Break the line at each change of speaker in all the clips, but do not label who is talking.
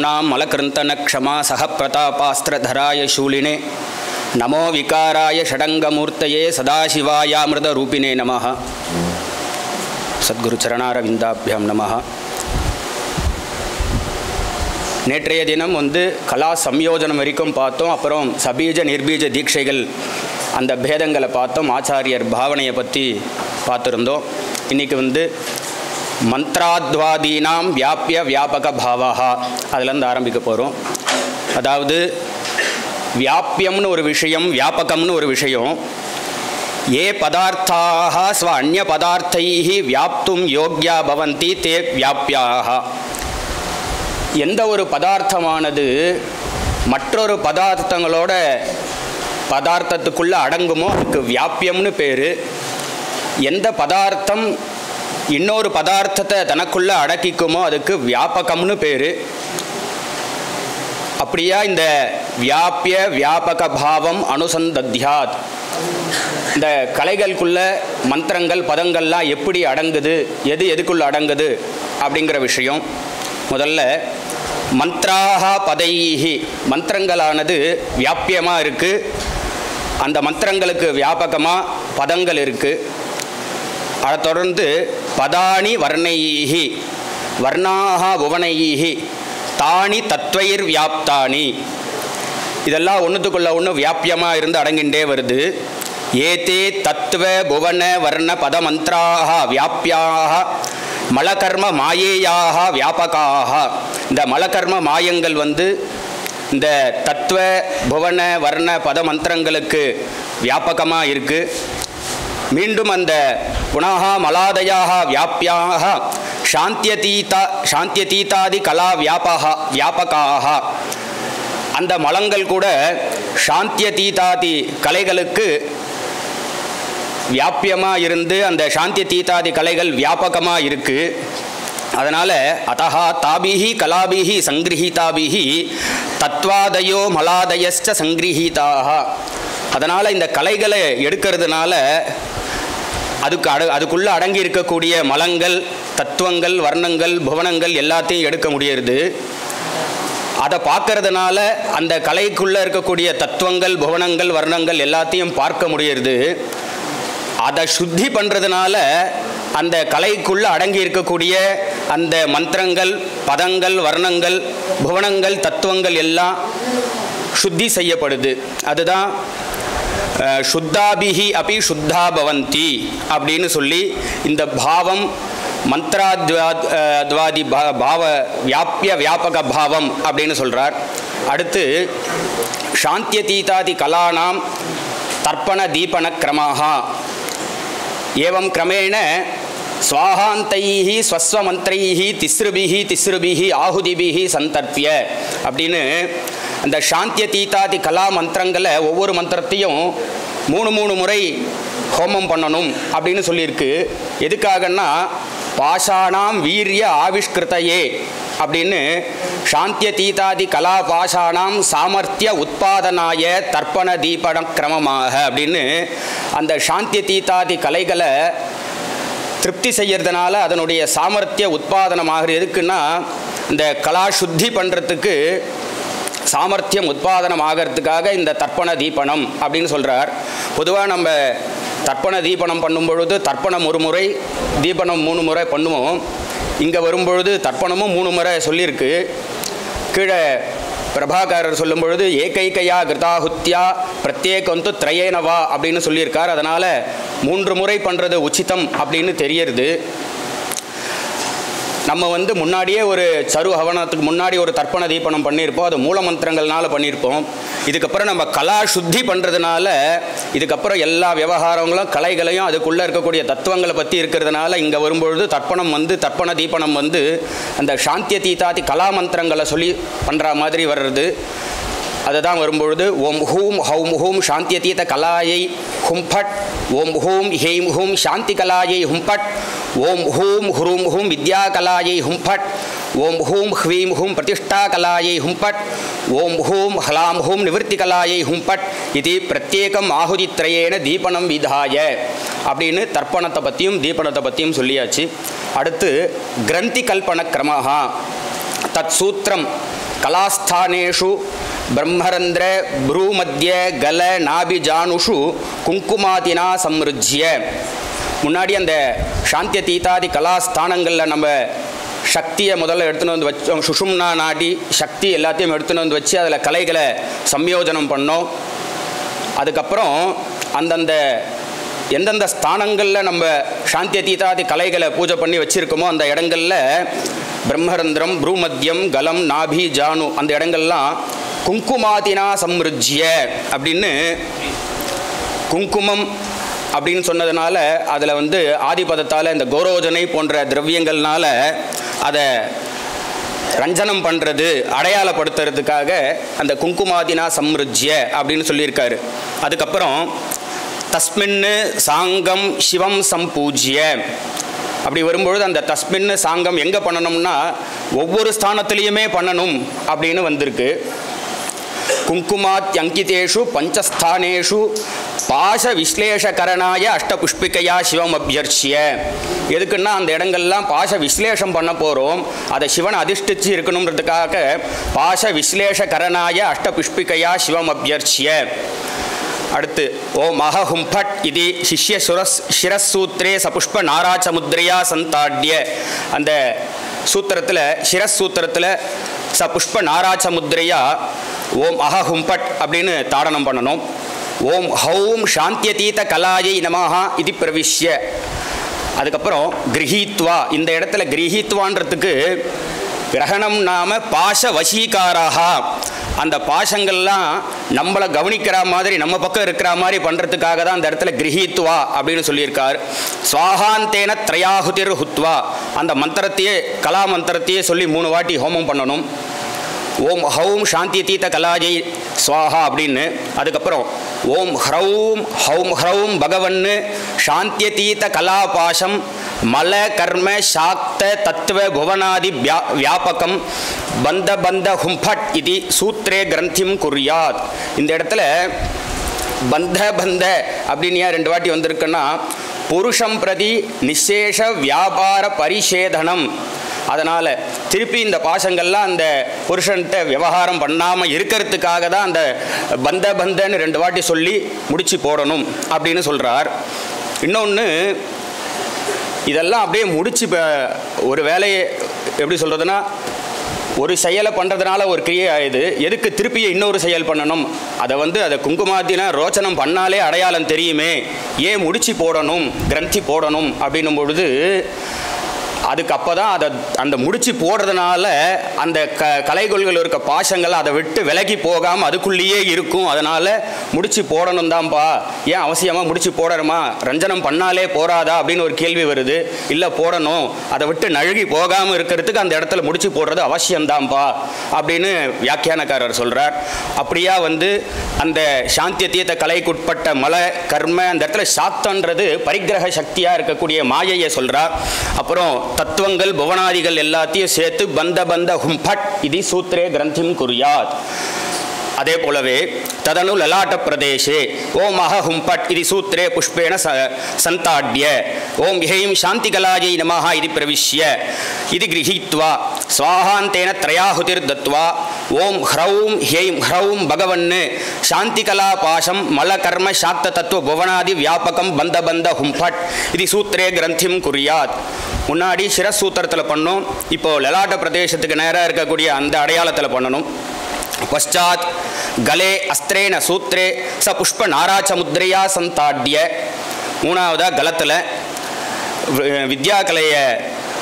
शत्रूणां मलकृन्तनक्षमा सह प्रतापास्त्रधराय शूलिने नमो विकाराय षडङ्गमूर्तये सदाशिवायामृतरूपिणे नमः. சத்குருச்சரணாரவிந்தாபியாம் நமஹ. நேற்றைய தினம் கலா சம்யோஜனம் வரைக்கும் பார்த்தோம். அப்புறம் சபீஜ நிர்பீஜ தீட்சைகள் அந்த பேதங்களை பார்த்தோம். ஆச்சாரியர் பாவனையை பற்றி பார்த்துருந்தோம். இன்றைக்கி மந்த்ராத்வாதீனாம் வியாபிய வியாபக பாவாக அதுலேருந்து ஆரம்பிக்க போகிறோம். அதாவது வியாபியம்னு ஒரு விஷயம், வியாபகம்னு ஒரு விஷயம். ये पदार्थाः स्व अन्य पदार्थैः व्याप्तुं योग्या भवन्ति ते व्याप्याः. எந்த ஒரு பதார்த்தமானது மற்றொரு பதார்த்தத்துக்குள்ளே அடங்குமோ அதுக்கு வியாபியம்னு பேர். எந்த பதார்த்தம் இன்னொரு பதார்த்தத்தை தனக்குள்ளே அடக்கிக்குமோ அதுக்கு வியாபகம்னு பேர். அப்படியா இந்த வியாபிய வியாபக பாவம் அனுசந்தத்யாத், இந்த கலைகளுக்குள்ள மந்திரங்கள் பதங்கள்லாம் எப்படி அடங்குது, எதுக்குள்ள அடங்குது அப்படிங்கிற விஷயம். முதல்ல மந்த்ராக பதைஹி, மந்திரங்களானது வியாபியமாக இருக்குது. அந்த மந்திரங்களுக்கு வியாபகமாக பதங்கள் இருக்குது. அதை தொடர்ந்து பதானி வர்ணைஹி, வர்ணாக புவனைஹி தானி தத்வைர் வியாப்தானி, இதெல்லாம் ஒன்றுத்துக்குள்ள ஒன்று வியாபியமாக இருந்து அடங்கின்றே வருது. ஏதே தத்துவ புவன வர்ண பத மந்திராக வியாபியாக மலகர்ம மாயேயாக வியாபகாக. இந்த மலகர்ம மாயங்கள் இந்த தத்துவ புவன வர்ண பத மந்திரங்களுக்கு வியாபகமாக இருக்குது. மீண்டும் அந்த புனः மலாதயாக வியாபியாக சாந்தியதீதாதி கலா வியாபகாக. அந்த மலங்கள் கூட சாந்தியதீதாதி கலைகளுக்கு வியாபியமாக இருந்து அந்த சாந்தியதீதாதி கலைகள் வியாபகமாக இருக்குது. அதனால் அதஹா தாபிஹி கலாபிஹி சங்கிரஹீதாபிஹி தத்வாதயோ மலாதயஸ்ச சங்கிரஹீதாக. அதனால் இந்த கலைகளை எடுக்கிறதுனால அதுக்குள்ளே அடங்கி இருக்கக்கூடிய மலங்கள், தத்துவங்கள், வர்ணங்கள், புவனங்கள் எல்லாத்தையும் எடுக்க முடியுது. அதை பார்க்கறதுனால அந்த கலைக்குள்ளே இருக்கக்கூடிய தத்துவங்கள், புவனங்கள், வர்ணங்கள் எல்லாத்தையும் பார்க்க முடியுது. அதை சுத்தி பண்ணுறதுனால அந்த கலைக்குள்ளே அடங்கி இருக்கக்கூடிய அந்த மந்திரங்கள், பதங்கள், வர்ணங்கள், புவனங்கள், தத்துவங்கள் எல்லாம் சுத்தி செய்யப்படுது. அதுதான் சுத்தாபிஹி அபி சுத்தா பவந்தி அப்படின்னு சொல்லி இந்த பாவம் மந்த்ராத்வாதி பாவ வியாபிய வியாபக பாவம் அப்படின்னு சொல்கிறார். அடுத்து சாந்தியதீதாதி கலானாம் தர்ப்பண தீபன கிரமாக ஏவம் கிரமேண ஸ்வாஹாந்தைஹி ஸ்வஸ்வமந்திரைஹி திஸ்ருபிஹி ஆஹுதிபிஹி சந்தர்ப்பிய அப்படின்னு அந்த சாந்தியதீதாதி கலா மந்திரங்களை ஒவ்வொரு மந்திரத்தையும் 3 முறை ஹோமம் பண்ணணும் அப்படின்னு சொல்லியிருக்கு. எதுக்காகன்னா பாஷாணாம் வீரிய ஆவிஷ்கிருதையே அப்படின்னு சாந்தியதீதாதி கலா பாஷாணாம் சாமர்த்திய உத்பாதனாய தர்ப்பண தீபன கிரமமாக அப்படின்னு அந்த சாந்தியதீதாதி கலைகளை திருப்தி செய்யறதுனால அதனுடைய சாமர்த்திய உத்பாதனமாக. எதுக்குன்னா இந்த கலா சுத்தி பண்ணுறதுக்கு சாமர்த்தியம் உத்பாதனம் ஆகிறதுக்காக இந்த தர்ப்பண தீபனம் அப்படின்னு சொல்கிறார். பொதுவாக நம்ம தர்ப்பண தீபனம் பண்ணும் பொழுது தர்ப்பணம் 1 முறை, தீபனம் 3 முறை பண்ணுவோம். இங்கே வரும்பொழுது தர்ப்பணமும் 3 முறை சொல்லியிருக்கு. கீழே பிரபாகரர் சொல்லும் பொழுது ஏகைகையா கிருதாஹுத்தியா பிரத்யேகந்து திரையேனவா அப்படின்னு சொல்லியிருக்கார். அதனால் 3 முறை பண்ணுறது உச்சிதம் அப்படின்னு தெரியறது. நம்ம முன்னாடியே ஒரு சரு ஹவனத்துக்கு முன்னாடி ஒரு தர்ப்பண தீபனம் பண்ணியிருப்போம். அது மூல மந்திரங்கள்னால பண்ணியிருப்போம். இதுக்கப்புறம் நம்ம கலா சுத்தி பண்ணுறதுனால இதுக்கப்புறம் எல்லா விவகாரங்களும் கலைகளையும் அதுக்குள்ளே இருக்கக்கூடிய தத்துவங்களை பற்றி இருக்கிறதுனால இங்கே வரும்பொழுது தர்ப்பணம் தர்ப்பண தீபனம் அந்த சாந்தியதீதாதி கலா மந்திரங்களை சொல்லி பண்ணுற மாதிரி வர்றது. அதுதான் வரும்பொழுது ஓம் ஹூம் ஹௌம் ஹூம் சாந்தியதீத கலாயை ஹும்பட், ஓம் ஹூம் ஹெய்ம் ஹூம் சாந்தி கலாயை ஹும்பட், ஓம் ஹூம் ஹுரும் ஹூம் வித்யா கலாயை ஹும்பட், ஓம் ஹூம் ஹ்வீம் ஹூம் பிரதிஷ்டா கலாயை ஹும்பட், ஓம் ஹூம் ஹலாம் ஹூம் நிவர்த்தி கலாயை ஹும்பட் இது பிரத்யேகம் ஆகுதித்ரயேன தீபனம் விதாய அப்படின்னு தர்ப்பணத்தை பற்றியும் தீபனத்தை பற்றியும் சொல்லியாச்சு. அடுத்து கிரந்தி கல்பன கிரமஹா தத் சூத்திரம் கலாஸ்தானேஷு பிரம்மரந்திர ப்ரூமத்திய கல நாபிஜானுஷு குங்குமாதினா சம்ருஜ்ய. முன்னாடி அந்த சாந்திய தீதாதி கலாஸ்தானங்களில் நம்ம சக்தியை முதல்ல எடுத்துன்னு வந்து வச்சோம். சுஷும்னா நாடி சக்தி எல்லாத்தையும் எடுத்துன்னு வந்து வச்சு அதில் கலைகளை சம்யோஜனம் பண்ணோம். அதுக்கப்புறம் அந்தந்த எந்தெந்த ஸ்தானங்களில் நம்ம சாந்திய தீதாதி கலைகளை பூஜை பண்ணி வச்சுருக்கோமோ அந்த இடங்களில் பிரம்மரந்திரம் ப்ரூமத்தியம் கலம் நாபி ஜானு அந்த இடங்கள்லாம் குங்குமாதினா சம்ருஜ்ய அப்படின்னு குங்குமம் அப்படின்னு சொன்னதுனால அதில் வந்து ஆதிபதத்தால் இந்த கோரோஜனை போன்ற திரவியங்கள்னால அதை ரஞ்சனம் பண்ணுறது அடையாளப்படுத்துறதுக்காக அந்த குங்குமாதினா சம்ருஜ்ய அப்படின்னு சொல்லியிருக்காரு. அதுக்கப்புறம் தஸ்மின்னு சாங்கம் சிவம் சம்பூஜ்ய அப்படி வரும்பொழுது அந்த தஸ்மின்னு சாங்கம் எங்கே பண்ணணும்னா ஒவ்வொரு ஸ்தானத்துலேயுமே பண்ணணும் அப்படின்னு வந்திருக்கு. குங்குமாத் அங்கிதேஷு பஞ்சஸ்தானேஷு பாச விஸ்லேஷகரணாய அஷ்டபுஷ்பிகையா சிவம் அபியர்ச்சிய. எதுக்குன்னா அந்த இடங்கள்லாம் பாச விஸ்லேஷம் பண்ண போகிறோம், அதை சிவனை அதிஷ்டிச்சு இருக்கணுன்றதுக்காக பாச விஸ்லேஷகரணாய அஷ்டபுஷ்பிகையா சிவம் அபியர்ச்சிய. அடுத்து ஓம் அஹஹும்பட் இது சிஷ்ய சிரஸ்சூத்ரே சபுஷ்ப நாராச்சமுத்ரையா சந்தாட்ய. அந்த சூத்திரத்தில் சிரஸ் சூத்திரத்தில் சபுஷ்ப நாராச்சமுத்ரையா ஓம் அஹஹும்பட் அப்படின்னு தாடனம் பண்ணணும். ஓம் ஹௌம் சாந்தியதீத கலாயை நமஹா இது பிரவிஷ்ய. அதுக்கப்புறம் கிரஹீத்வா, இந்த இடத்துல கிரஹீத்வான்றதுக்கு கிரகணம் நாம பாச வசீகாராகா, அந்த பாசங்கள்லாம் நம்மளை கவனிக்கிற மாதிரி நம்ம பக்கம் இருக்கிற மாதிரி பண்ணுறதுக்காக தான் அந்த இடத்துல கிரஹீத்வா அப்படின்னு சொல்லியிருக்கார். ஸ்வாஹாந்தேன த்ரயாஹுதிர் ஹுத்வா, அந்த மந்திரத்தையே கலா மந்திரத்தையே சொல்லி 3 வாட்டி ஹோமம் பண்ணணும். ஓம் ஹௌம் சாந்தியதீத கலாஜை ஸ்வாஹா அப்படின்னு. அதுக்கப்புறம் ஓம் ஹ்ரௌம் ஹௌம் ஹ்ரௌம் பகவன்னு சாந்தியதீத கலாபாசம் மல கர்ம சாக்த தத்துவ புவனாதி வியாபகம் பந்த பந்த ஹும்பட் இது சூத்ரே கிரந்திம் குறியாத். இந்த இடத்துல பந்த பந்த அப்படின்னு 2 வாட்டி வந்திருக்குன்னா புருஷம் பிரதி நிசேஷ வியாபார பரிசேதனம். அதனால் திருப்பி இந்த பாசங்கள்லாம் அந்த புருஷன்கிட்ட விவகாரம் பண்ணாமல் இருக்கிறதுக்காக தான் அந்த பந்த பந்தன்னு 2 வாட்டி சொல்லி முடிச்சு போடணும் அப்படின்னு சொல்கிறார். இன்னொன்று, இதெல்லாம் அப்படியே முடிச்சு ஒரு வேலையை எப்படி சொல்கிறதுனா ஒரு செயலை பண்ணுறதுனால ஒரு கிரியை ஆயுது, எதுக்கு திருப்பியை இன்னொரு செயல் பண்ணணும்? அதை குங்குமாத்தினா ரோச்சனம் பண்ணாலே அடையாளம் தெரியுமே, ஏன் முடிச்சு போடணும் கிரந்தி போடணும் அப்படின்னும் பொழுது அதுக்கு அப்போ தான் அந்த முடிச்சு போடுறதுனால அந்த கலைகொள்கள் இருக்க பாசங்கள் அதை விட்டு விலகி போகாமல் அதுக்குள்ளேயே இருக்கும். அதனால் முடிச்சு போடணும் தான்ப்பா, ஏன் அவசியமாக முடிச்சு போடணுமா, ரஞ்சனம் பண்ணாலே போராதா அப்படின்னு ஒரு கேள்வி வருது. இல்லை போடணும், அதை விட்டு நழுகி போகாமல் இருக்கிறதுக்கு அந்த இடத்துல முடிச்சு போடுறது அவசியம்தான்ப்பா அப்படின்னு வியாக்கியானக்காரர் சொல்கிறார். அப்படியா அந்த சாந்தியத்தீத கலைக்குட்பட்ட மல கர்ம அந்த இடத்துல சாத்தன்றது பரிகிரக சக்தியாக இருக்கக்கூடிய மாயையை சொல்கிறார். அப்புறம் தத்துவங்கள் புவனாதிகள் எல்லாத்தையும் சேர்த்து பந்த பந்த ஹும்பட் இது சூத்ரே கிரந்திம் குறியாத். அதே போலவே ததனு லலாட்ட பிரதேசே ஓம் அஹஹும்பட் இது சூத்ரே புஷ்பேன சந்தாட்ய ஓம் ஹேம் சாந்திகலாயை நமஹ இது பிரவிஷ்ய இது கிரஹீத்வா ஸ்வாஹாந்தேன த்ரயாஹுதிர் தத்வா ஓம் ஹ்ரௌம் ஹேம் ஹ்ரௌம் பகவன்னு சாந்திகலா பாசம் மல கர்ம சாக்த தத்துவ புவனாதி வியாபகம் பந்த பந்த ஹும்பட் இது சூத்ரே கிரந்திம் குறியாத். முன்னாடி சிரஸ் சூத்திரத்தில் பண்ணோம், இப்போது லலாட்ட பிரதேசத்துக்கு நேராக இருக்கக்கூடிய அந்த அடையாளத்தில் பண்ணணும். பஷாத் கலே அஸ்திரேன சூத்ரே ச புஷ்ப நாராச்சமுத்ரையா சந்தாட்ய. 3வதாக கலத்தில் வித்யாகலையை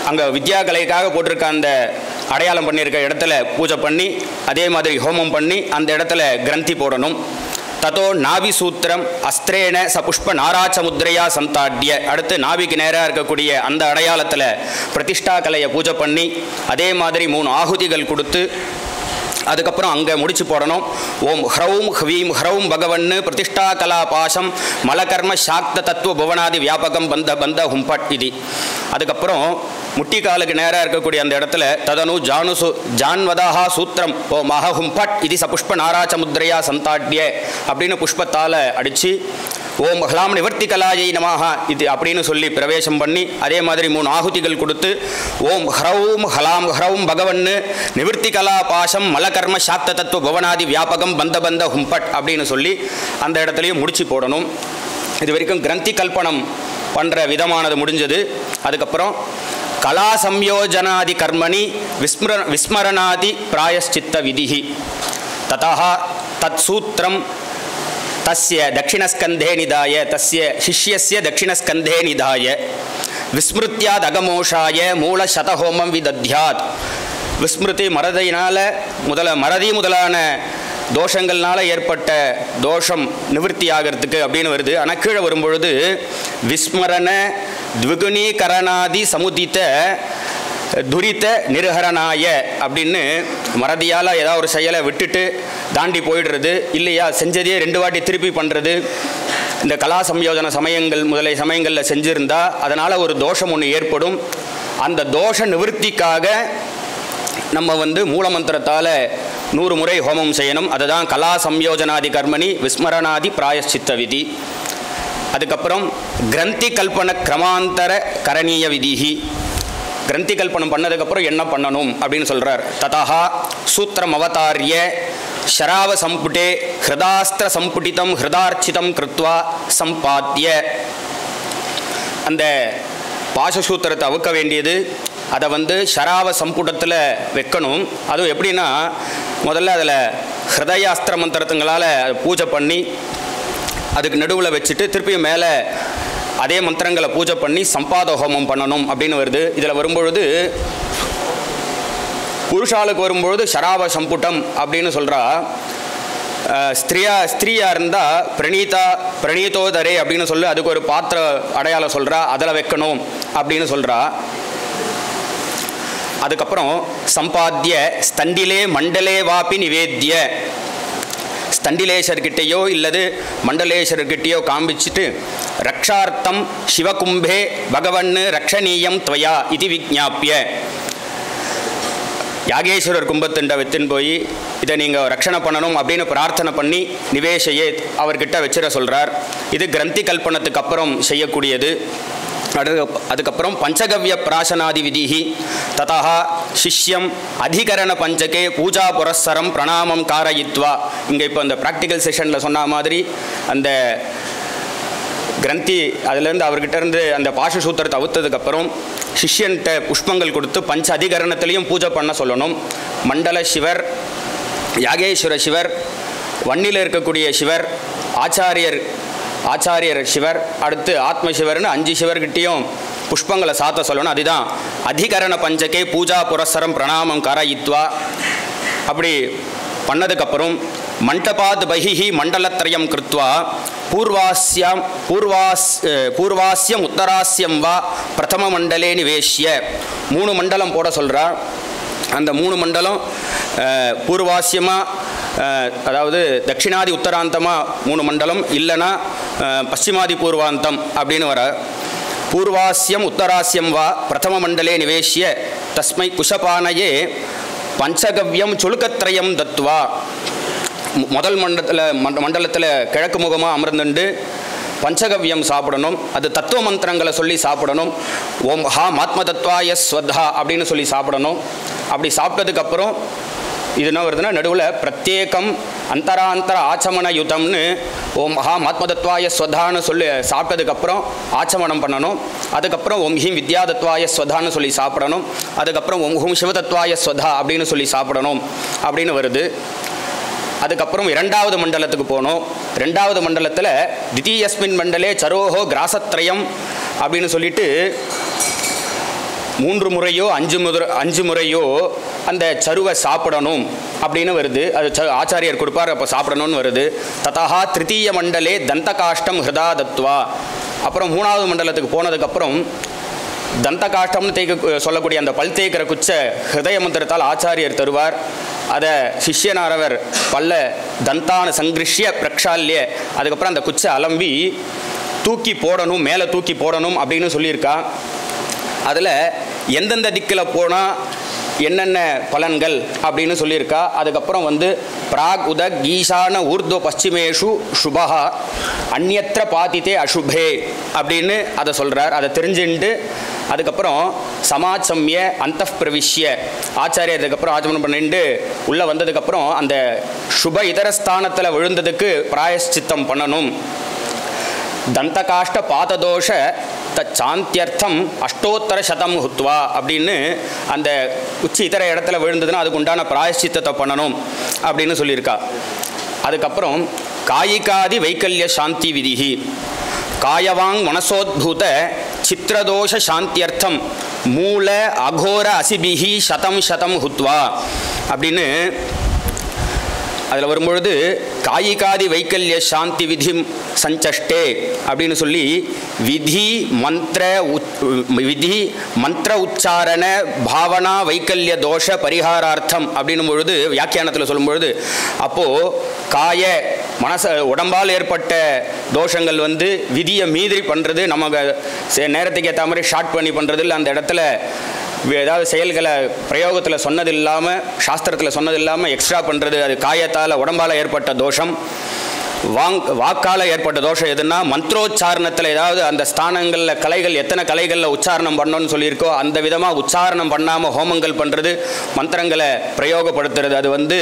அங்கே வித்யாகலைக்காக போட்டிருக்க அந்த அடையாளம் பண்ணியிருக்க இடத்துல பூஜை பண்ணி அதே மாதிரி ஹோமம் பண்ணி அந்த இடத்துல கிரந்தி போடணும். ததோ நாவி சூத்திரம் அஸ்திரேன ச புஷ்ப நாராச்சமுத்ரையா சந்தாட்ய. அடுத்து நாவிக்கு நேராக இருக்கக்கூடிய அந்த அடையாளத்தில் பிரதிஷ்டா கலையை பூஜை பண்ணி அதே மாதிரி 3 ஆகுதிகள் கொடுத்து அதுக்கப்புறம் அங்கே முடிச்சு போடணும். ஓம் ஹ்ரௌம் ஹ்வீம் ஹ்ரௌம் பகவன்னு பிரதிஷ்டா கலா பாசம் மலகர்ம சாக்த தத்துவ புவனாதி வியாபகம் பந்த பந்த ஹும்பட் இது. அதுக்கப்புறம் முட்டிக்காலுக்கு நேராக இருக்கக்கூடிய அந்த இடத்துல ததனு ஜான்வதாஹா சூத்திரம் ஓம் அஹஹும்பட் இது ச புஷ்ப நாராச்சமுத்ரையா சந்தாட்ய அப்படின்னு புஷ்பத்தால் அடித்து ஓம் ஹலாம் நிவர்த்திகலாயை நமஹ இது அப்படின்னு சொல்லி பிரவேசம் பண்ணி அதே மாதிரி 3 ஆகுதிகள் கொடுத்து ஓம் ஹ்ரௌம் ஹலாம் ஹ்ரௌம் பகவன்னு நிவர்த்திகலா பாசம் மலகர்ம சாக்த தத்துவ புவனாதி வியாபகம் பந்த ஹும்பட் அப்படின்னு சொல்லி அந்த இடத்துலையும் முடிச்சு போடணும். இது வரைக்கும் கிரந்தி கல்பனம் பண்ணுற விதமானது முடிஞ்சது. அதுக்கப்புறம் கலா சம்யோஜனாதி கர்மணி விஸ்மரணாதி பிராயஷ்சித்த விதிஹி ததா தத் சூத்திரம் தஸ்ய தட்சிணஸ்கந்தே நிதாய தஸ்ய சிஷ்யஸ்ய தட்சிணஸ்கந்தே நிதாய விஸ்மிருத்யாத் அகமோஷாய மூல சதஹோமம் விதத்யாத். விஸ்மிருதி மறதியினால் மறதி முதலான தோஷங்கள்னால ஏற்பட்ட தோஷம் நிவர்த்தி ஆகிறதுக்கு அப்படின்னு வருது. ஆனால் கீழே வரும்பொழுது விஸ்மரண த்விகுணீகரணாதி சமுதித்த துரித நிருஹரணாய அப்படின்னு மறதியால் ஏதாவது ஒரு செயலை விட்டுட்டு தாண்டி போயிடுறது இல்லையா, செஞ்சதையே 2 வாட்டி திருப்பி பண்ணுறது, இந்த கலா சம்யோஜன சமயங்கள் முதலிய சமயங்களில் செஞ்சுருந்தா அதனால் ஒரு தோஷம் ஒன்று ஏற்படும். அந்த தோஷ நிவர்த்திக்காக நம்ம மூலமந்திரத்தால் 100 முறை ஹோமம் செய்யணும். அதுதான் கலா சம்யோஜனாதி கர்மணி விஸ்மரணாதி பிராயஷ்சித்த விதி. அதுக்கப்புறம் கிரந்தி கல்பன கிரமாந்தர கரணீய விதிஹி. கிரந்தி கல்பனம் பண்ணதுக்கப்புறம் என்ன பண்ணணும் அப்படின்னு சொல்கிறார். ததா சூத்திரம் அவதாரிய ஷராவ சம்புட்டே ஹிருதாஸ்திர சம்புட்டிதம் ஹிருதார்ச்சிதம் கிருத்வா சம்பாத்திய. அந்த பாசசூத்திரத்தை அவுக்க வேண்டியது, அதை ஷராவ சம்புட்டத்தில் வைக்கணும். அதுவும் எப்படின்னா முதல்ல அதில் ஹிருதயாஸ்திர மந்திரத்துங்களால் பூஜை பண்ணி அதுக்கு நடுவில் வச்சுட்டு திருப்பியும் மேலே அதே மந்திரங்களை பூஜை பண்ணி சம்பாத ஹோமம் பண்ணணும் அப்படின்னு வருது. இதில் வரும்பொழுது புருஷாளுக்கு வரும்பொழுது ஷராவ சம்புட்டம் அப்படின்னு சொல்கிறா. ஸ்திரீயாக இருந்தால் பிரணீதோதரே அப்படின்னு சொல்லி அதுக்கு ஒரு பாத்திர அடையாளம் சொல்கிறா, அதில் வைக்கணும் அப்படின்னு சொல்கிறா. அதுக்கப்புறம் சம்பாத்திய ஸ்தண்டிலே மண்டலே வாப்பி நிவேத்திய. ஸ்தண்டிலேஸ்வர்கிட்டையோ இல்லது மண்டலேஸ்வர்கிட்டையோ காமிச்சிட்டு ரக்ஷார்த்தம் சிவகும்பே பகவன்னு ரக்ஷணீயம் துவயா இது விஜ்ஞாப்பிய. யாகேஸ்வரர் கும்பத்தின் வெத்தின் போய் இதை நீங்கள் ரக்ஷணை பண்ணணும் அப்படின்னு பிரார்த்தனை பண்ணி நிவேஷையே அவர்கிட்ட வச்சிட சொல்கிறார். இது கிரந்தி கல்பனத்துக்கு அப்புறம் செய்யக்கூடியது. அதுக்கப்புறம் பஞ்சகவ்ய பிராசனாதி விதிஹி ததா சிஷ்யம் அதிகரண பஞ்சகே பூஜா புரஸ்ஸரம் பிரணாமம் காரயித்வா. இங்கே இப்போ அந்த ப்ராக்டிக்கல் செஷனில் சொன்ன மாதிரி அந்த கிரந்தி அதுலேருந்து அவர்கிட்டருந்து அந்த பாஷசூத்திரத்தை அவுத்ததுக்கப்புறம் சிஷ்யன்கிட்ட புஷ்பங்கள் கொடுத்து பஞ்ச அதிகரணத்திலையும் பூஜை பண்ண சொல்லணும். மண்டல சிவர், யாகேஸ்வர சிவர், வன்னியில் இருக்கக்கூடிய சிவர், ஆச்சாரியர் சிவர், அடுத்து ஆத்ம சிவர்னு 5 சிவர்கிட்டையும் புஷ்பங்களை சாத்த சொல்லணும். அதுதான் அதிகரண பஞ்சகே பூஜா புரஸ்ஸரம் பிரணாமம் காரயித்வா. அப்படி பண்ணதுக்கப்புறம் மண்டபாத் பகிஹி மண்டலத்ரயம் கிருத்வா பூர்வாஸ்யம் உத்தராஸ்யம் வா பிரதம மண்டலே நிவேஷ்ய. 3 மண்டலம் போட சொல்கிறா. அந்த 3 மண்டலம் பூர்வாஸ்யமாக, அதாவது தட்சிணாதி உத்தராந்தமாக 3 மண்டலம், இல்லைனா பশ্চিமாதி பூர்வாந்தம் அப்படின்னு வர. பூர்வாஸ்யம் உத்தராஸ்யம் வா பிரதம மண்டலே நிவேஷ்ய தஸ்மை குஷபானையே பஞ்சகவ்யம் சுழுக்கத்ரயம் தத்வா. முதல் மண்டலத்தில் கிழக்கு முகமாக அமர்ந்துண்டு பஞ்சகவ்யம் சாப்பிடணும். அது தத்துவ மந்திரங்களை சொல்லி சாப்பிடணும். ஓம் ஹாம் ஆத்ம தத்வாய ஸ்வத்தா அப்படின்னு சொல்லி சாப்பிடணும். அப்படி சாப்பிட்டதுக்கப்புறம் இது என்ன வருதுன்னா நடுவில் பிரத்யேகம் அந்தராந்தர ஆச்சமன யுதம்னு ஓம் ஹாம் ஆத்மதத்வாய ஸ்வதான்னு சொல்லி சாப்பிட்டதுக்கப்புறம் ஆச்சமனம் பண்ணணும். அதுக்கப்புறம் ஓம் ஹீம் வித்யாதத்வாய ஸ்வதான்னு சொல்லி சாப்பிடணும். அதுக்கப்புறம் ஓம் ஹூம் சிவதத்வாய ஸ்வதா அப்படின்னு சொல்லி சாப்பிடணும் அப்படின்னு வருது. அதுக்கப்புறம் 2வது மண்டலத்துக்கு போனோம். 2வது மண்டலத்தில் தித்தீயஸ்மின் மண்டலே சரோஹோ கிராசத்ரயம் அப்படின்னு சொல்லிட்டு 3 முறையோ 5 முறையோ அந்த சருவை சாப்பிடணும் அப்படின்னு வருது. அது ஆச்சாரியர் கொடுப்பார், அப்போ சாப்பிடணும்னு வருது. ததா திருத்தீய மண்டலே தந்த காஷ்டம் ஹிருதா தத்வா. அப்புறம் 3வது மண்டலத்துக்கு போனதுக்கப்புறம் தந்த காஷ்டம்னு சொல்லக்கூடிய அந்த பல் தேய்க்கிற குச்ச ஹிருதய மந்திரத்தால் ஆச்சாரியர் தருவார். அதை சிஷ்யனாரவர் பல்ல தந்தான சங்கிருஷ்ய பிரக்ஷால்ய, அதுக்கப்புறம் அந்த குச்சை அலம்பி தூக்கி போடணும், மேலே தூக்கி போடணும் அப்படின்னு சொல்லியிருக்கா. அதில் எந்தெந்த திக்கில் போனால் என்னென்ன பலன்கள் அப்படின்னு சொல்லியிருக்கா. அதுக்கப்புறம் வந்து பிராக் உதக் ஈசான ஊர்துவ பশ্চিமேஷு சுபஹா அந்யத்ர பாதித்தே அசுபே அப்படின்னு அதை சொல்கிறார். அதை தெரிஞ்சுட்டு அதுக்கப்புறம் சமாச்சம்ய அந்த பிரவிஷ்ய ஆச்சாரியர் அதுக்கப்புறம் ஆச்சமனம் பண்ணிட்டு உள்ளே வந்ததுக்கப்புறம் அந்த சுப இதரஸ்தானத்தில் விழுந்ததுக்கு பிராயஷ்சித்தம் பண்ணணும். தந்தகாஷ்ட பாததோஷ சாந்தியர்த்தம் அஷ்டோத்தர சதம் ஹுத்வா அப்படின்னு அந்த உச்சி இதர இடத்துல விழுந்ததுன்னா அதுக்கு உண்டான பிராயஷ்சித்தத்தை பண்ணணும் அப்படின்னு சொல்லியிருக்கா. அதுக்கப்புறம் காயிகாதி வைக்கல்ய சாந்தி விதிஹி காயவாங் மனசோத்பூத சித்திரதோஷ சாந்தியர்த்தம் மூல அகோர அசிபிஹி சதம் சதம் ஹுத்வா அப்படின்னு அதில் வரும்பொழுது காயிகாதி வைக்கல்ய சாந்தி விதி சஞ்சஷ்டே அப்படின்னு சொல்லி விதி மந்திர உச்சாரண பாவனா வைக்கல்ய தோஷ பரிகாரார்த்தம் அப்படின்னும் பொழுது வியாக்கியானத்தில் சொல்லும்பொழுது அப்போது காய உடம்பால் ஏற்பட்ட தோஷங்கள் வந்து விதியை மீறி பண்ணுறது, நமக்கு நேரத்துக்கு ஏற்ற மாதிரி ஷார்ட் பண்ணி பண்ணுறது இல்லை, அந்த இடத்துல ஏதாவது செயல்களை பிரயோகத்தில் சொன்னது இல்லாமல் சாஸ்திரத்தில் சொன்னது இல்லாமல் எக்ஸ்ட்ரா பண்ணுறது, அது காயத்தால் உடம்பால் ஏற்பட்ட தோஷம். வாக்கால் ஏற்பட்ட தோஷம் எதுனா மந்திரோச்சாரணத்தில் ஏதாவது அந்த ஸ்தானங்களில் கலைகள் எத்தனை கலைகளில் உச்சாரணம் பண்ணணும்னு சொல்லியிருக்கோ அந்த விதமாக உச்சாரணம் பண்ணாமல் ஹோமங்கள் பண்ணுறது, மந்திரங்களை பிரயோகப்படுத்துறது, அது வந்து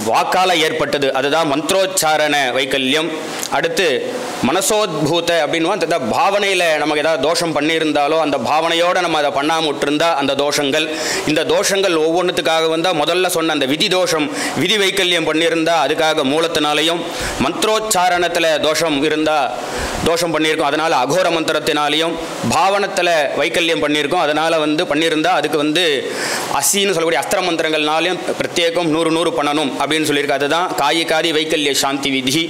வாக்கால் ஏற்பட்டது, அதுதான் மந்திரோச்சாரண வைக்கல்யம். அடுத்து மனசோத்பூத அப்படின்னு அந்த பாவனையில் நமக்கு ஏதாவது தோஷம் பண்ணியிருந்தாலோ அந்த பாவனையோடு நம்ம அதை பண்ணாமல் விட்டுருந்தா அந்த தோஷங்கள். இந்த தோஷங்கள் ஒவ்வொன்றுத்துக்காக வந்தால் முதல்ல சொன்ன அந்த விதி தோஷம் விதி வைக்கல்யம் பண்ணியிருந்தால் அதுக்காக மூலத்தினாலையும், மந்திரோச்சாரணத்தில் தோஷம் இருந்தால் தோஷம் பண்ணியிருக்கோம் அதனால் அகோர மந்திரத்தினாலையும், பாவனத்தில் வைக்கல்யம் பண்ணியிருக்கோம் அதனால் வந்து பண்ணியிருந்தால் அதுக்கு வந்து அசின்னு சொல்லக்கூடிய அஸ்திர மந்திரங்கள்னாலையும் பிரத்யேகம் 100 பண்ணணும் அப்படின்னு சொல்லியிருக்கு. அதுதான் காயிகாதி வைக்கல்ய சாந்தி விதி.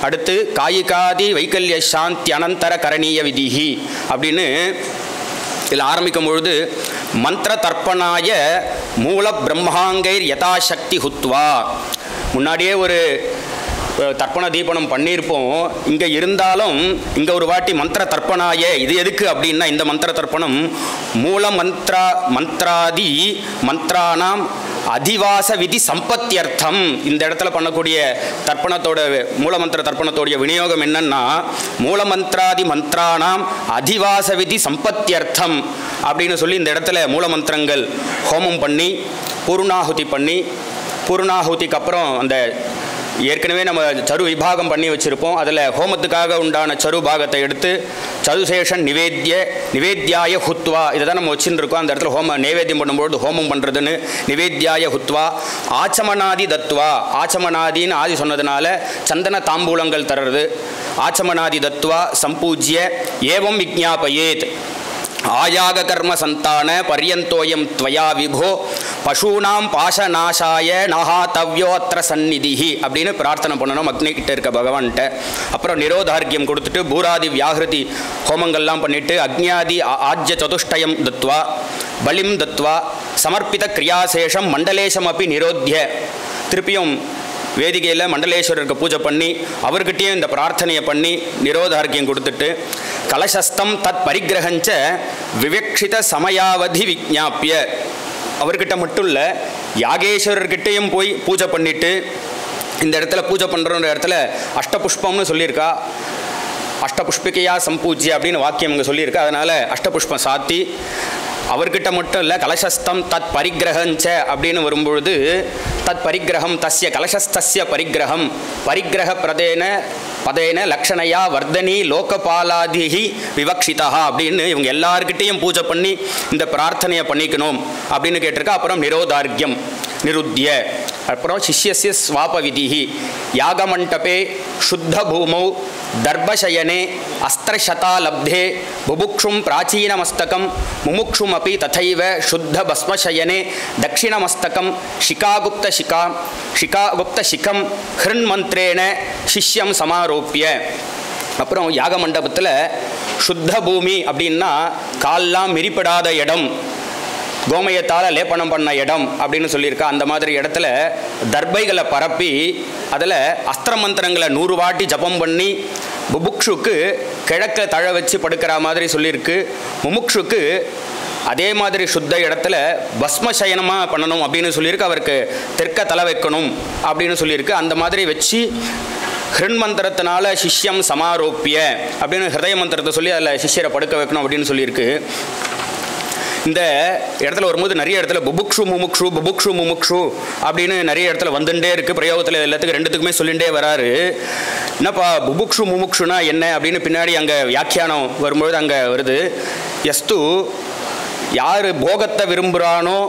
அடுத்து காயிகாதி வைக்கல்ய சாந்தி அனந்தர கரணீய விதிஹி அப்படின்னு இதில் ஆரம்பிக்கும் பொழுது மந்திர தர்ப்பணாய மூல பிரம்மாங்கைர் யதாசக்தி ஹுத்வா. முன்னாடியே ஒரு தர்ப்பண தீபனம் பண்ணியிருப்போம். இங்கே இருந்தாலும் இங்கே ஒரு வாட்டி மந்திர தர்ப்பணாய இது எதுக்கு அப்படின்னா இந்த மந்திர தர்ப்பணம் மூல மந்திராதி மந்திரானாம் அதிவாச விதி சம்பத்தியர்த்தம். இந்த இடத்துல பண்ணக்கூடிய தர்ப்பணத்தோட மூலமந்திர தர்ப்பணத்தோடைய விநியோகம் என்னன்னா மூலமந்திராதி மந்திரானாம் அதிவாச விதி சம்பத்தியர்த்தம் அப்படின்னு சொல்லி இந்த இடத்துல மூலமந்திரங்கள் ஹோமம் பண்ணி பூர்ணாகுதி பண்ணி, பூர்ணாகுதிக்கு அப்புறம் அந்த ஏற்கனவே நம்ம சரு விபாகம் பண்ணி வச்சுருப்போம். அதில் ஹோமத்துக்காக உண்டான சரு பாகத்தை எடுத்து சதுசேஷன் நிவேத்யாய ஹுத்வா இதை தான் நம்ம வச்சுட்டு இருக்கோம். அந்த இடத்துல நைவேத்தியம் பண்ணும்போது ஹோமம் பண்ணுறதுன்னு நிவேத்யாய ஹுத்வா ஆச்சமனாதி தத்வா. ஆச்சமனாதின்னு ஆதி சொன்னதுனால சந்தன தாம்பூலங்கள் தர்றது. ஆச்சமனாதி தத்வா சம்பூஜ்ய ஏவம் விஜ்ஞாபயேத் ஆயாக கர்ம சந்தான பர்யந்தோயம் த்வயா விபோ பசூனாம் பாசநாசாய நஹாதவ்யோத்திர சந்நிதிஹி அப்படின்னு பிரார்த்தனை பண்ணணும் அக்னிகிட்ட இருக்க பகவான்கிட்ட. அப்புறம் நிரோதார்க்கியம் கொடுத்துட்டு பூராதி வியாகிருதி ஹோமங்கள்லாம் பண்ணிவிட்டு அக்னியாதி ஆஜ்ய சதுஷ்டயம் தத்வா பலிம் தத்வா சமர்ப்பித கிரியாசேஷம் மண்டலேசம் அப்படி நிரோத்திய திருப்பியும் வேதிகையில் மண்டலேஸ்வரருக்கு பூஜை பண்ணி அவர்கிட்டையும் இந்த பிரார்த்தனையை பண்ணி நிரோதார்க்கியம் கொடுத்துட்டு கலசஸ்தம் தத் பரிகிரகஞ்ச விவக்ஷித சமயாவதி விஜ்ஞாப்பிய அவர்கிட்ட மட்டும் இல்லை யாகேஸ்வரர்கிட்டையும் போய் பூஜை பண்ணிவிட்டு இந்த இடத்துல பூஜை பண்ணுற இடத்துல அஷ்டபுஷ்பம்னு சொல்லியிருக்கா. அஷ்டபுஷ்பிகையா சம்பூஜ்ய அப்படின்னு வாக்கியம் இங்கே சொல்லியிருக்கா. அதனால் அஷ்டபுஷ்பம் சாத்தி அவர்கிட்ட மட்டும் இல்லை கலசஸ்தம் தத் பரிகிரகஞ்ச அப்படின்னு வரும்பொழுது தத் பரிகிரகம் தஸ்ய கலசஸ்தஸ்ய பரிகிரகம் பரிகிரக பதேன லக்ஷணையா வர்தனி லோகபாலாதிஹி விவக்ஷிதா அப்படின்னு இவங்க எல்லார்கிட்டையும் பூஜை பண்ணி இந்த பிரார்த்தனையை பண்ணிக்கணும் அப்படின்னு கேட்டிருக்கா. அப்புறம் நிரோதார்க்கியம் நிருத்திய அப்புறம் சிஷ்யஸ்ய ஸ்வாப விதிஹி யாகமண்டபே சுத்த பூமௌ தர்பசயனே அஸ்திரசதா லப்தே புபுக்ஷும் பிராச்சீனமஸ்தகம் முமுக்ஷும் அப்படி ததைவ சுத்த பஸ்மசயனே தட்சிணமஸ்தகம் ஷிகாகுப்த சிகம் ஹிருன்மந்திரேன சிஷ்யம் சமாரோப்பிய. அப்புறம் யாக மண்டபத்தில் சுத்த பூமி அப்படின்னா கால்லாம் மிரிப்படாத இடம், கோமயத்தால் லேப்பனம் பண்ண இடம் அப்படின்னு சொல்லியிருக்கா. அந்த மாதிரி இடத்துல தர்பைகளை பரப்பி அதில் அஸ்திர மந்திரங்களை 100 வாட்டி ஜபம் பண்ணி புபுக்ஷுக்கு கிழக்க தழ வச்சு படுக்கிற மாதிரி சொல்லியிருக்கு. முமுக்ஷுக்கு அதே மாதிரி சுத்த இடத்துல பஸ்மசயனமாக பண்ணணும் அப்படின்னு சொல்லியிருக்கு. அவருக்கு தெற்க தலை வைக்கணும் அப்படின்னு சொல்லியிருக்கு. அந்த மாதிரி வச்சு ஹிருன் மந்திரத்தினால சிஷ்யம் சமாரோப்பிய அப்படின்னு ஹிருதய மந்திரத்தை சொல்லி அதில் சிஷ்யரை படுக்க வைக்கணும் அப்படின்னு சொல்லியிருக்கு. இந்த இடத்துல வரும்போது நிறைய இடத்துல புபுக்ஷு முமுக்ஷு அப்படின்னு நிறைய இடத்துல வந்துட்டே இருக்குது. பிரயோகத்தில் எல்லாத்துக்கும் ரெண்டுத்துக்குமே சொல்லிகிட்டே வராரு. என்னப்பா புபுக்ஷு முமுக்ஷுனா என்ன அப்படின்னு பின்னாடி அங்கே வியாக்கியானம் வரும்பொழுது அங்கே வருது. எஸ்து யார் போகத்தை விரும்புகிறானோ,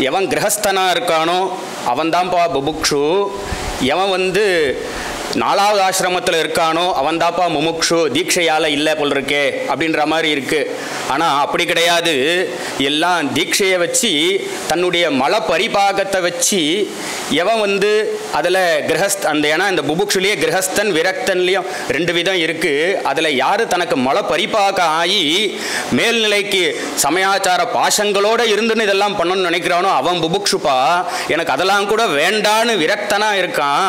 எவன் கிரகஸ்தனாக இருக்கானோ அவன்தான்ப்பா புபுக்ஷு. எவன் 4வது ஆசிரமத்தில் இருக்கானோ அவன்தாப்பா முமுக்ஷு, தீட்சையால் இல்லை போல் இருக்கே அப்படின்ற மாதிரி இருக்குது. ஆனால் அப்படி கிடையாது. எல்லாம் தீட்சையை வச்சு தன்னுடைய மல பரிபாகத்தை வச்சு எவன் அதில் ஏன்னா இந்த புபுக்ஷுலேயே கிரகஸ்தன் விரக்தன்லேயும் 2 விதம் இருக்குது. அதில் யார் தனக்கு மல பரிபாகம் ஆகி மேல்நிலைக்கு சமயாச்சார பாசங்களோடு இருந்துன்னு இதெல்லாம் பண்ணணும்னு நினைக்கிறானோ அவன் புபுக்ஷுப்பா. எனக்கு அதெல்லாம் கூட வேண்டான்னு விரக்தனாக இருக்கான்.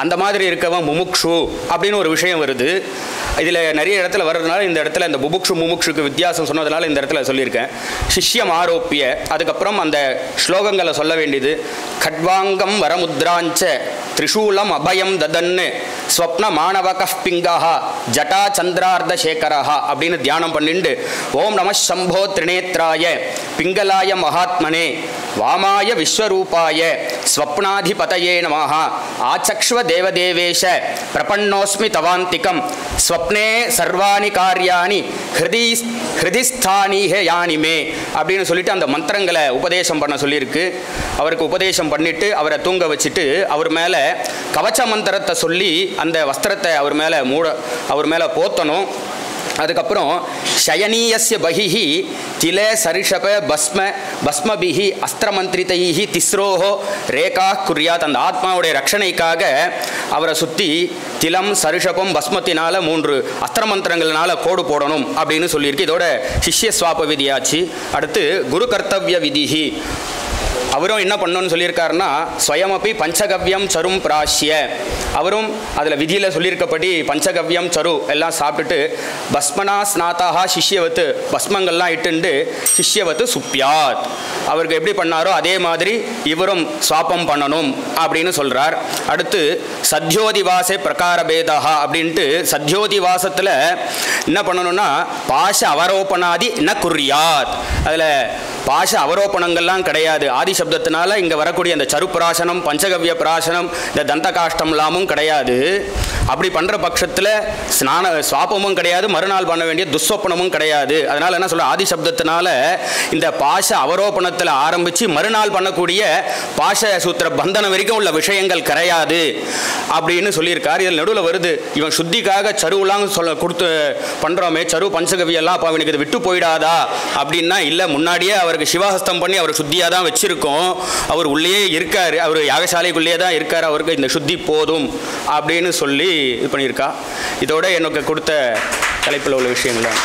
அந்த மாதிரி இருக்கவன் முமுக்ஷு அப்படின்னு ஒரு விஷயம் வருது. இதில் நிறைய இடத்துல வர்றதுனால இந்த இடத்துல இந்த புபுக்ஷு முமுக்ஷுக்கு வித்தியாசம் சொன்னதுனால இந்த இடத்துல சொல்லியிருக்கேன். சிஷ்யம் ஆரோப்பிய அதுக்கப்புறம் அந்த ஸ்லோகங்களை சொல்ல வேண்டியது. கட்வாங்கம் வரமுத்ராஞ்ச திரிசூலம் அபயம் ததன்னு ஸ்வப்ன மாணவக பிங்கா ஜட்டா சந்திரார்த்த சேகரா அப்படின்னு தியானம் பண்ணிண்டு ஓம் நம சம்போ திரிநேத்ராய பிங்கலாய மகாத்மனே வாமாய விஸ்வரூபாய ஸ்வப்னாதிபதயே நமஹ ஆச்சக்ஷ்வ தேவதேவேஷ பிரபன்னோஸ்மி தவாந்திகம் ஸ்வப்னே சர்வாணி காரியாணி ஹிருதிஸ்தானிஹ யானிமே அப்படின்னு சொல்லிட்டு அந்த மந்திரங்களை உபதேசம் பண்ண சொல்லியிருக்கு. அவருக்கு உபதேசம் பண்ணிட்டு அவரை தூங்க வச்சுட்டு அவர் மேலே கவச்ச மந்திரத்தை சொல்லி அந்த வஸ்திரத்தை அவர் மேலே போத்தணும். அதுக்கப்புறம் ஷயனீயஸ்ய பகிஹி திலே சரிஷப பஸ்மபிஹி அஸ்திரமந்திரிதைஹி திஸ்ரோஹோ ரேகா குறியாத். அந்த ஆத்மாவுடைய ரட்சணைக்காக அவரை சுற்றி திலம் சரிஷபம் பஸ்மத்தினால 3 அஸ்திரமந்திரங்கள்னால கோடு போடணும் அப்படின்னு சொல்லியிருக்கு. இதோட சிஷ்ய ஸ்வாப விதியாச்சு. அடுத்து குரு கர்த்தவிய விதிஹி. அவரும் என்ன பண்ணணும்னு சொல்லியிருக்காருன்னா ஸ்வயமப்பி பஞ்சகவ்யம் சரும் பிராஷ்ய. அவரும் அதில் விதியில் சொல்லியிருக்கப்படி பஞ்சகவ்யம் சரு எல்லாம் சாப்பிட்டுட்டு பஸ்மனா ஸ்நாத்தாக சிஷ்யவத்து பஸ்மங்கள்லாம் இட்டுண்டு சிஷ்யவத்து சுப்யாத். அவருக்கு எப்படி பண்ணாரோ அதே மாதிரி இவரும் ஸ்வாபம் பண்ணணும் அப்படின்னு சொல்கிறார். அடுத்து சத்யோதிவாசே பிரகாரபேதா அப்படின்ட்டு சத்யோதிவாசத்தில் என்ன பண்ணணும்னா பாஷ அவரோபணாதி ந குறியாத். அதில் பாஷ அவரோபணங்கள்லாம் கிடையாது. ஆதி சப்தத்தினால இங்கே வரக்கூடிய அந்த சரு பிராசனம் பஞ்சகவ்ய பிராசனம் இந்த தந்த காஷ்டம்லாமும் கிடையாது. அப்படி பண்ணுற பட்சத்தில் ஸ்வாபமும் கிடையாது, மறுநாள் பண்ண வேண்டிய துஸ்வப்பனமும் கிடையாது. அதனால் என்ன சொல்ல ஆதி சப்தத்தினால இந்த பாஷ அவரோபணத்தில் ஆரம்பித்து மறுநாள் பண்ணக்கூடிய பாஷ சூத்திர பந்தனம் வரைக்கும் உள்ள விஷயங்கள் கிடையாது அப்படின்னு சொல்லியிருக்கார். இதில் நடுவில் வருது இவன் சுத்திக்காக சருவெல்லாம் கொடுத்து பண்ணுறோமே சரு பஞ்சகவியெல்லாம் அப்போ அவனுக்கு இது விட்டு போயிடாதா அப்படின்னா இல்லை, முன்னாடியே அவருக்கு சிவஹஸ்தம் பண்ணி அவர் சுத்தியாக தான் வச்சிருக்கோம். அவர் உள்ளே இருக்கார், அவர் யாகசாலைக்குள்ளேயே தான் இருக்கார், அவருக்கு இந்த சுத்தி போதும் அப்படின்னு சொல்லி இது பண்ணியிருக்கா. இதோட எனக்கு கொடுத்த தலைப்பில் உள்ள விஷயங்கள்